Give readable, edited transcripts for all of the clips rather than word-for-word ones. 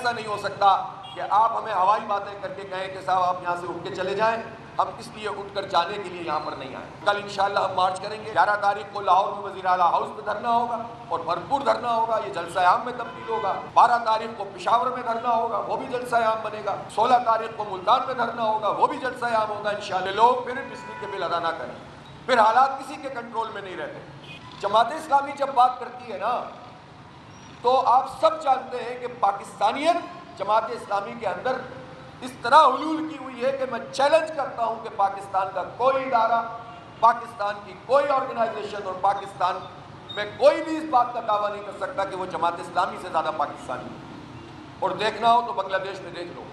ایسا نہیں ہو سکتا کہ آپ ہمیں ہوائی باتیں کر کے کہیں کہ صاحب آپ یہاں سے اٹھ کے چلے جائیں، ہم اس لیے اٹھ کر جانے کے لیے یہاں پر نہیں آئے۔ کل انشاءاللہ ہم مارچ کریں گے، 11 تاریخ کو لاہور میں وزیر اعلیٰ ہاؤس میں دھرنا ہوگا اور بھرپور دھرنا ہوگا، یہ جلسہ عام میں تبدیل ہوگا۔ 12 تاریخ کو پشاور میں دھرنا ہوگا، وہ بھی جلسہ عام بنے گا۔ 16 تاریخ کو ملتان میں دھرنا ہوگا، وہ بھی جلسہ عام ہوگا انشاءاللہ۔ لوگ پھر بجلی کے بل ادا نہ کریں، پھر حالات کسی کے کنٹرول میں نہیں رہتے۔ جماعت اسلامی جب بات کرتی ہے نا تو آپ سب جانتے ہیں کہ پاکستانیت جماعت اسلامی کے اندر اس طرح حلول کی ہوئی ہے کہ میں چیلنج کرتا ہوں کہ پاکستان کا کوئی ادارہ، پاکستان کی کوئی آرگنائزیشن اور پاکستان میں کوئی بھی اس بات کا دعویٰ نہیں کر سکتا کہ وہ جماعت اسلامی سے زیادہ پاکستانی ہے۔ اور دیکھنا ہو تو بنگلہ دیش میں دیکھ لو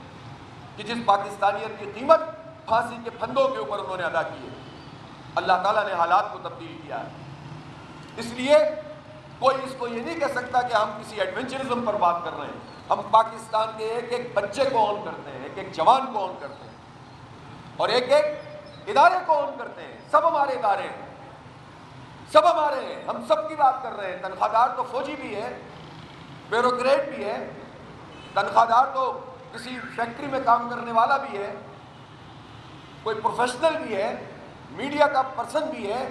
کہ جس پاکستانیت کی قیمت پھانسی کے پھندوں کے اوپر انہوں نے ادا کی ہے، اللہ تعالیٰ نے حالات کو تبدیل کیا ہے۔ اس لیے کوئی اس کو یہ نہیں کہہ سکتا کہ ہم کسی ایڈونچرزم پر بات کر رہے ہیں۔ ہم پاکستان کے ایک ایک بچے کو آن کرتے ہیں، ایک ایک جوان کو آن کرتے ہیں اور ایک ایک ادارے کو آن کرتے ہیں۔ سب ہمارے ادارے ہیں، سب ہمارے ہیں، ہم سب کی بات کر رہے ہیں۔ تنخواہ دار تو فوجی بھی ہے، بیوروکریٹ بھی ہے، تنخواہ دار تو کسی فیکٹری میں کام کرنے والا بھی ہے، کوئی پروفیشنل بھی ہے، میڈیا کا پرسن بھی ہے۔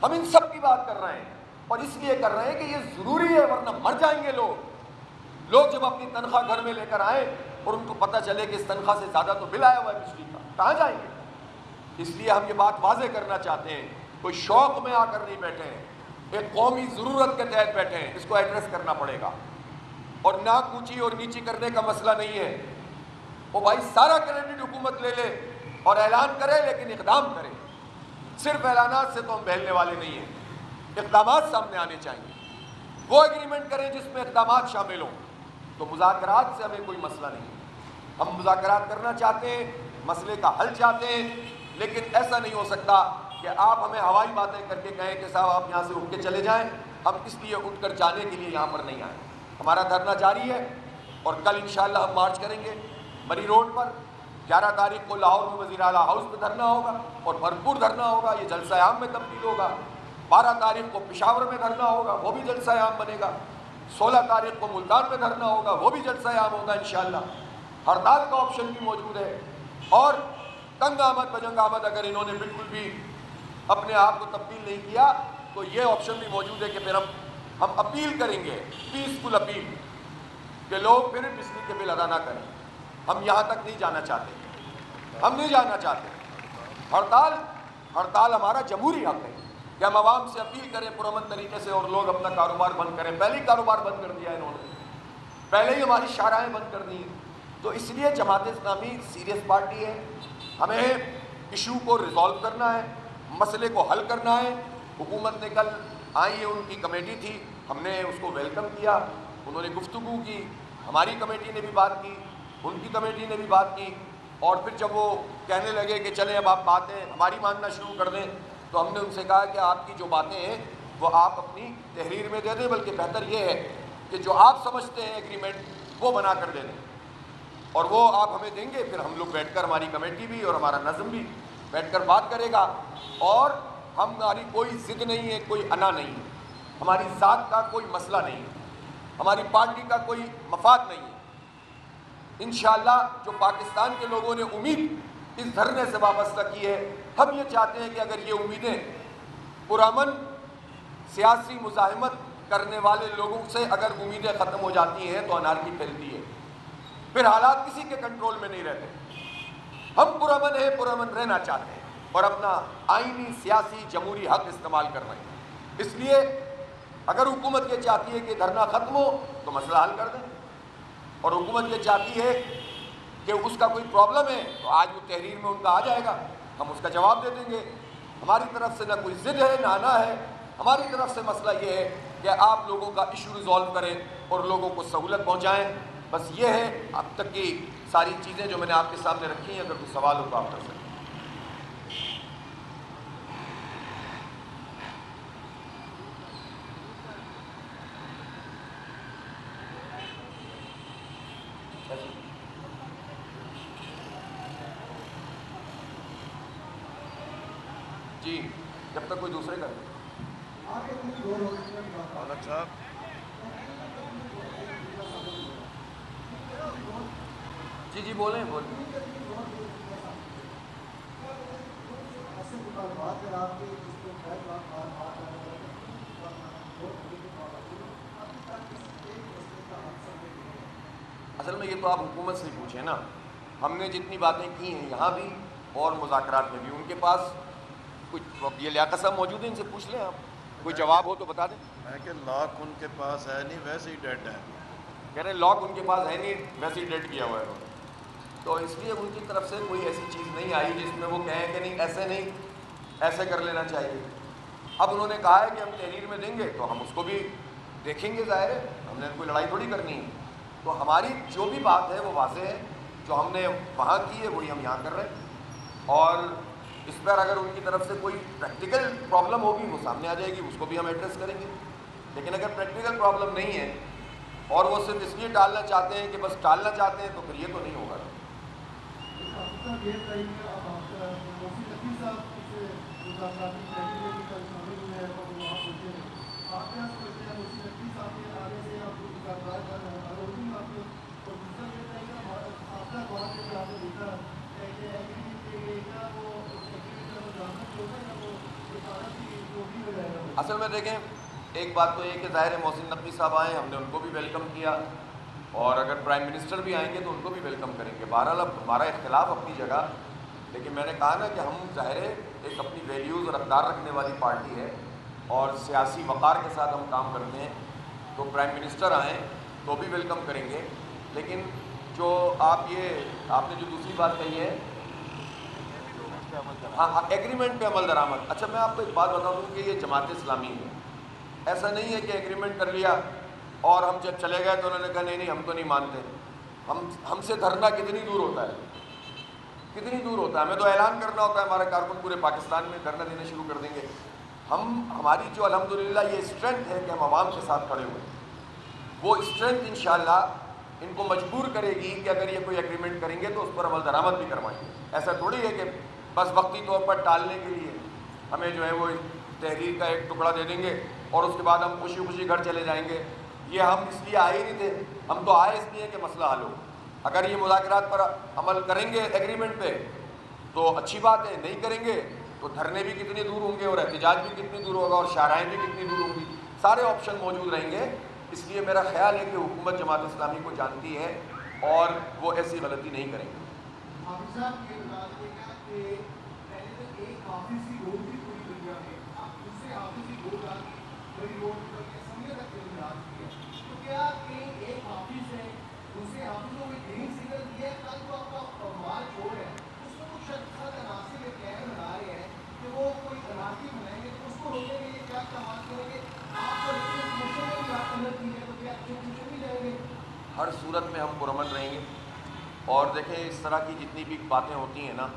ہم ان سب کی بات کر رہے ہیں اور اس لیے کر رہے ہیں کہ یہ ضروری ہے، ورنہ مر جائیں گے لوگ جب اپنی تنخواہ گھر میں لے کر آئیں اور ان کو پتہ چلے کہ اس تنخواہ سے زیادہ تو بل آیا ہوا ہے بجلی کا، کہاں جائیں گے؟ اس لیے ہم یہ بات واضح کرنا چاہتے ہیں، کوئی شوق میں آ کر نہیں بیٹھے ہیں، ایک قومی ضرورت کے تحت بیٹھے ہیں، اس کو ایڈریس کرنا پڑے گا۔ اور ناک اونچی اور نیچی کرنے کا مسئلہ نہیں ہے، وہ بھائی سارا کریڈٹ حکومت لے لے اور اعلان کرے لیکن اقدام کرے۔ صرف اعلانات سے تو ہم بہلنے والے نہیں ہیں، اقدامات سامنے آنے چاہیے۔ وہ ایگریمنٹ کریں جس میں اقدامات شامل ہوں، تو مذاکرات سے ہمیں کوئی مسئلہ نہیں ہے۔ ہم مذاکرات کرنا چاہتے ہیں، مسئلے کا حل چاہتے ہیں، لیکن ایسا نہیں ہو سکتا کہ آپ ہمیں ہوائی باتیں کر کے کہیں کہ صاحب آپ یہاں سے اٹھ کے چلے جائیں، ہم اس لیے اٹھ کر جانے کے لیے یہاں پر نہیں آئے۔ ہمارا دھرنا جاری ہے اور کل انشاءاللہ ہم مارچ کریں گے مری روڈ پر۔ 11 تاریخ کو لاہور میں وزیر اعلیٰ ہاؤس میں دھرنا ہوگا اور بھرپور دھرنا ہوگا، یہ جلسہ عام میں تبدیل ہوگا۔ 12 تاریخ کو پشاور میں دھرنا ہوگا، وہ بھی جلسہ عام بنے گا۔ 16 تاریخ کو ملتان میں دھرنا ہوگا، وہ بھی جلسہ عام ہوگا انشاءاللہ۔ ہڑتال کا آپشن بھی موجود ہے، اور تنگ آمد بجنگ آمد اگر انہوں نے بالکل بھی اپنے آپ کو تبدیل نہیں کیا تو یہ آپشن بھی موجود ہے کہ پھر ہم اپیل کریں گے، پیسفل اپیل، کہ لوگ پھر بجلی کے بل ادا نہ کریں۔ ہم یہاں تک نہیں جانا چاہتے، ہم نہیں جانا چاہتے۔ ہڑتال ہمارا جمہوری حق ہے کہ ہم عوام سے اپیل کریں پرامن طریقے سے اور لوگ اپنا کاروبار بند کریں۔ پہلے ہی کاروبار بند کر دیا انہوں نے، پہلے ہی ہماری شاہراہیں بند کر دی۔ تو اس لیے جماعت اسلامی سیریس پارٹی ہے، ہمیں ایشو کو ریزالو کرنا ہے، مسئلے کو حل کرنا ہے۔ حکومت نے کل آئی ہے، ان کی کمیٹی تھی، ہم نے اس کو ویلکم کیا، انہوں نے گفتگو کی، ہماری کمیٹی نے بھی بات کی، ان کی کمیٹی نے بھی بات کی، اور پھر جب وہ کہنے لگے کہ چلیں اب آپ باتیں ہماری ماننا شروع کر دیں، تو ہم نے ان سے کہا کہ آپ کی جو باتیں ہیں وہ آپ اپنی تحریر میں دے دیں، بلکہ بہتر یہ ہے کہ جو آپ سمجھتے ہیں ایگریمنٹ وہ بنا کر دے دیں، اور وہ آپ ہمیں دیں گے، پھر ہم لوگ بیٹھ کر، ہماری کمیٹی بھی اور ہمارا نظم بھی بیٹھ کر بات کرے گا۔ اور ہماری کوئی ضد نہیں ہے، کوئی انا نہیں ہے، ہماری ذات کا کوئی مسئلہ نہیں ہے، ہماری پارٹی کا کوئی مفاد نہیں ہے۔ انشاءاللہ جو پاکستان کے لوگوں نے امید اس دھرنے سے وابستہ کی ہے، ہم یہ چاہتے ہیں کہ اگر یہ امیدیں پرامن سیاسی مزاحمت کرنے والے لوگوں سے اگر امیدیں ختم ہو جاتی ہیں تو انارکی پھیلتی ہے، پھر حالات کسی کے کنٹرول میں نہیں رہتے۔ ہم پرامن ہیں، پرامن رہنا چاہتے ہیں اور اپنا آئینی سیاسی جمہوری حق استعمال کر رہے ہیں۔ اس لیے اگر حکومت یہ چاہتی ہے کہ دھرنا ختم ہو تو مسئلہ حل کر دیں، اور حکومت یہ چاہتی ہے کہ اس کا کوئی پرابلم ہے تو آج وہ تحریر میں ان کا آ جائے گا، ہم اس کا جواب دے دیں گے۔ ہماری طرف سے نہ کوئی ضد ہے نہ آنا ہے، ہماری طرف سے مسئلہ یہ ہے کہ آپ لوگوں کا ایشو ریزالو کریں اور لوگوں کو سہولت پہنچائیں۔ بس یہ ہے اب تک کی ساری چیزیں جو میں نے آپ کے سامنے رکھی ہیں، اگر کوئی سوال ہو تو آپ کر سکیں۔ جی، جب تک کوئی دوسرے کا صاحب جی جی بولیں بولیں. اصل میں یہ تو آپ حکومت سے ہی پوچھیں نا. ہم نے جتنی باتیں کی ہیں یہاں بھی اور مذاکرات میں بھی، ان کے پاس کچھ یہ لیاقت صاحب موجود ہیں، ان سے پوچھ لیں آپ، کوئی جواب ہو تو بتا دیں. میں کہ لاک ان کے پاس ہے نہیں، ویسے ہی ڈیڈ ہے. کہہ رہے ہیں لاک ان کے پاس ہے نہیں، ویسے ہی ڈیڈ کیا ہوا ہے. تو اس لیے ان کی طرف سے کوئی ایسی چیز نہیں آئی جس میں وہ کہیں کہ نہیں ایسے نہیں، ایسے کر لینا چاہیے. اب انہوں نے کہا ہے کہ ہم تحریر میں دیں گے تو ہم اس کو بھی دیکھیں گے. ظاہر ہے ہم نے کوئی لڑائی تھوڑی کرنی ہے. تو ہماری جو بھی بات ہے وہ واضح ہے، جو ہم نے وہاں کی ہے وہی ہم یہاں کر رہے ہیں. اور اس پر اگر ان کی طرف سے کوئی پریکٹیکل پرابلم ہوگی وہ سامنے آ جائے گی، اس کو بھی ہم ایڈریس کریں گے. لیکن اگر پریکٹیکل پرابلم نہیں ہے اور وہ صرف اس لیے ٹالنا چاہتے ہیں کہ بس ٹالنا چاہتے ہیں، تو پھر یہ تو نہیں ہوگا. اصل میں دیکھیں ایک بات تو یہ کہ ظاہر ہے محسن نقوی صاحب آئے، ہم نے ان کو بھی ویلکم کیا، اور اگر پرائم منسٹر بھی آئیں گے تو ان کو بھی ویلکم کریں گے. بہرحال اب ہمارا اختلاف اپنی جگہ، لیکن میں نے کہا نا کہ ہم ظاہر ہے ایک اپنی ویلیوز اور اقدار رکھنے والی پارٹی ہے اور سیاسی وقار کے ساتھ ہم کام کرتے ہیں. تو پرائم منسٹر آئیں تو بھی ویلکم کریں گے. لیکن جو آپ نے جو دوسری بات کہی ہے، ہاں ایگریمنٹ پہ عمل درآمد. اچھا میں آپ کو ایک بات بتا دوں کہ یہ جماعت اسلامی ہے. ایسا نہیں ہے کہ ایگریمنٹ کر لیا اور ہم جب چلے گئے تو انہوں نے کہا نہیں ہم تو نہیں مانتے. ہم سے دھرنا کتنی دور ہوتا ہے، کتنی دور ہوتا ہے. ہمیں تو اعلان کرنا ہوتا ہے، ہمارے کارکن پورے پاکستان میں دھرنا دینے شروع کر دیں گے. ہماری جو الحمدللہ یہ اسٹرینتھ ہے کہ ہم عوام کے ساتھ کھڑے ہوئے، وہ اسٹرینتھ انشاءاللہ ان کو مجبور کرے گی کہ اگر یہ کوئی ایگریمنٹ کریں گے تو اس پر عمل درآمد بھی کروائیں گے. ایسا تھوڑی ہے کہ بس وقتی طور پر ٹالنے کے لیے ہمیں جو ہے وہ تحریر کا ایک ٹکڑا دے دیں گے اور اس کے بعد ہم خوشی خوشی گھر چلے جائیں گے. یہ ہم اس لیے آئے ہی نہیں تھے. ہم تو آئے اس لیے کہ مسئلہ حل ہو. اگر یہ مذاکرات پر عمل کریں گے ایگریمنٹ پہ تو اچھی بات ہے، نہیں کریں گے تو دھرنے بھی کتنی دور ہوں گے اور احتجاج بھی کتنی دور ہوگا اور شاہراہیں بھی کتنی دور ہوں گی. سارے آپشن موجود رہیں گے. اس لیے میرا خیال ہے کہ حکومت جماعت اسلامی کو جانتی ہے اور وہ ایسی غلطی نہیں کریں گے. ہر صورت میں ہم پرامن رہیں گے. اور دیکھیں اس طرح کی جتنی بھی باتیں ہوتی ہیں نا